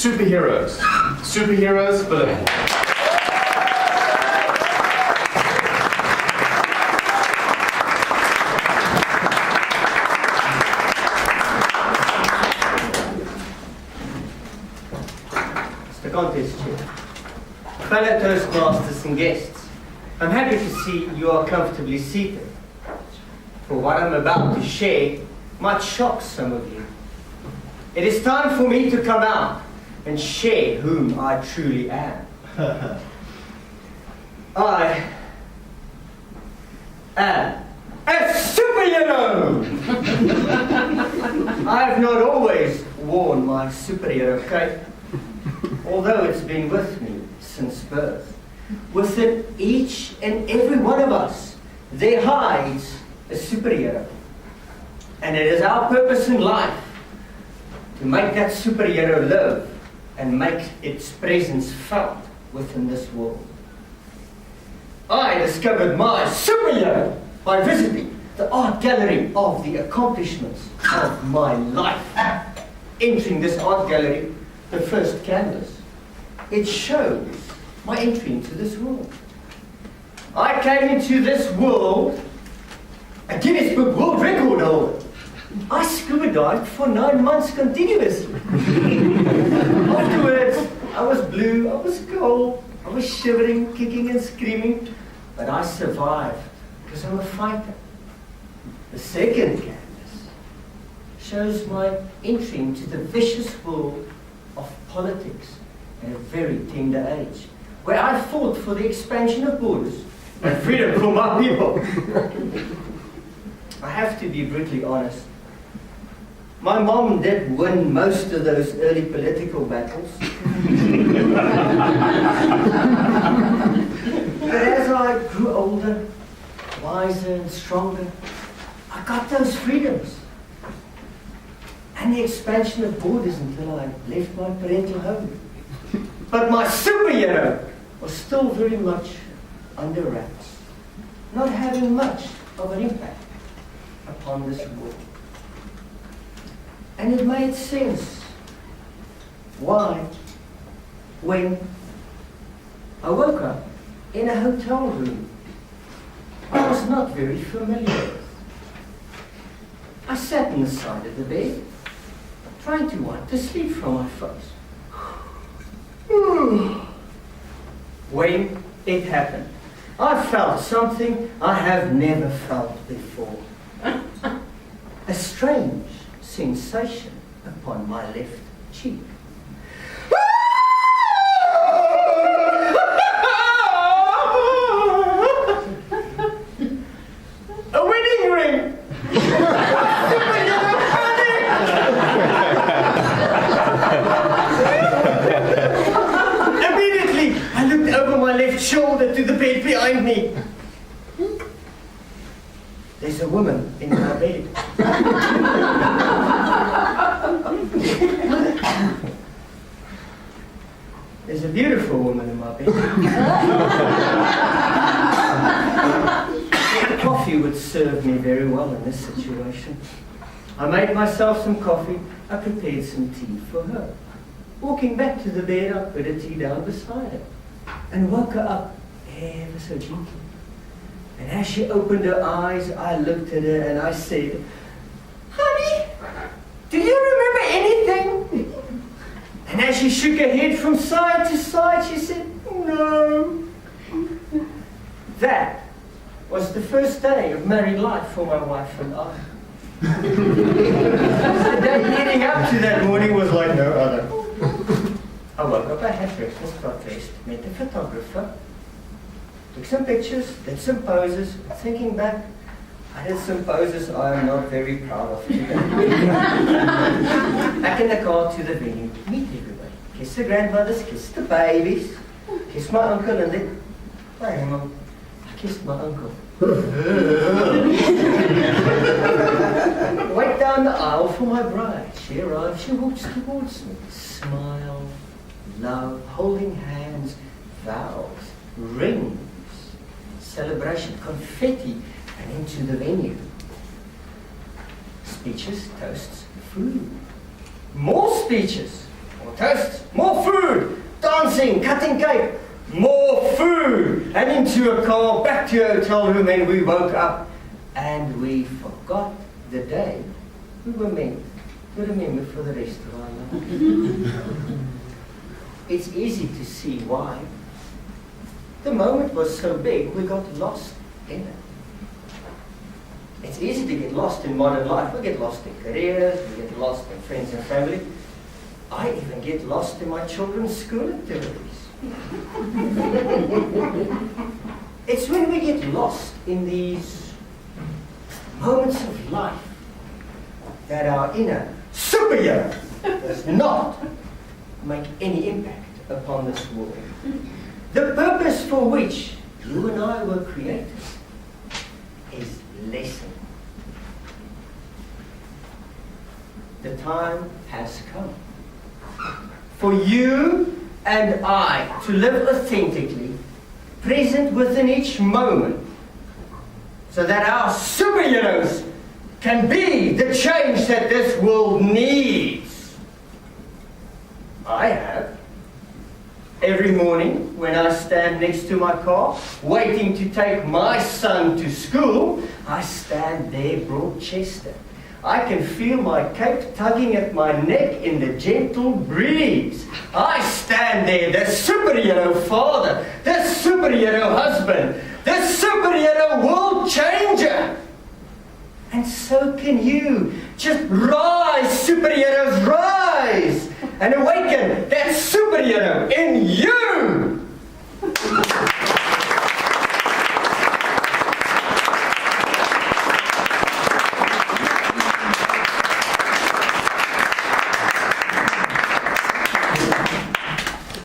Superheroes. Superheroes, Willem. Mr. Contest Chair, fellow Toastmasters and guests, I'm happy to see you are comfortably seated. For what I'm about to share might shock some of you. It is time for me to come out and share whom I truly am. I am a superhero! I have not always worn my superhero cape, although it's been with me since birth. Within each and every one of us, there hides a superhero. And it is our purpose in life to make that superhero live and make its presence felt within this world. I discovered my superhero by visiting the art gallery of the accomplishments of my life. Entering this art gallery, the first canvas, it shows my entry into this world. I came into this world a Guinness Book World Record holder. I scuba dived for 9 months continuously. Afterwards, I was blue, I was cold, I was shivering, kicking and screaming, but I survived because I'm a fighter. The second canvas shows my entry into the vicious world of politics at a very tender age, where I fought for the expansion of borders and freedom for my people. I have to be brutally honest. My mom did win most of those early political battles. But as I grew older, wiser and stronger, I got those freedoms. And the expansion of borders until I left my parental home. But my superhero was still very much under wraps, not having much of an impact upon this world. And it made sense why, when I woke up in a hotel room I was not very familiar with. I sat on the side of the bed, trying to wipe the sleep from my face. When it happened, I felt something I have never felt before. A strange sensation upon my left cheek. A wedding ring! Immediately, I looked over my left shoulder to the bed behind me. There's a woman in my bed. There's a beautiful woman in my bed. Coffee would serve me very well in this situation. I made myself some coffee. I prepared some tea for her. Walking back to the bed, I put a tea down beside her and woke her up ever so gently. And as she opened her eyes, I looked at her and I said, "Honey, do you remember anything?" And as she shook her head from side to side, she said, "No." That was the first day of married life for my wife and I. The day leading up to that morning was like no other. I woke up, I had breakfast, got dressed, met the photographer, took some pictures, did some poses. Thinking back, I did some poses I am not very proud of today. Back in the car to the venue, meet everybody. Kiss the grandmothers, kiss the babies, kiss my uncle, and then, hang on, I kissed my uncle. Went down the aisle for my bride. She arrived, she walks towards me. Smile, love, holding hands, vows, rings, celebration, confetti, and into the venue. Speeches, toasts, food. More speeches. All toasts, more food, dancing, cutting cake, more food, and into a car, back to a hotel room, and we woke up and we forgot the day we were meant to remember for the rest of our lives. It's easy to see why. The moment was so big, we got lost in it. It's easy to get lost in modern life. We get lost in careers, we get lost in friends and family. I even get lost in my children's school activities. It's when we get lost in these moments of life that our inner superhero does not make any impact upon this world. The purpose for which you and I were created is lesson. The time has come for you and I to live authentically, present within each moment, so that our superheroes can be the change that this world needs. I have. Every morning when I stand next to my car, waiting to take my son to school, I stand there broad-chested. I can feel my cape tugging at my neck in the gentle breeze. I stand there, the superhero father, the superhero husband, the superhero world changer. And so can you. Just rise, superheroes, rise, and awaken that superhero in you.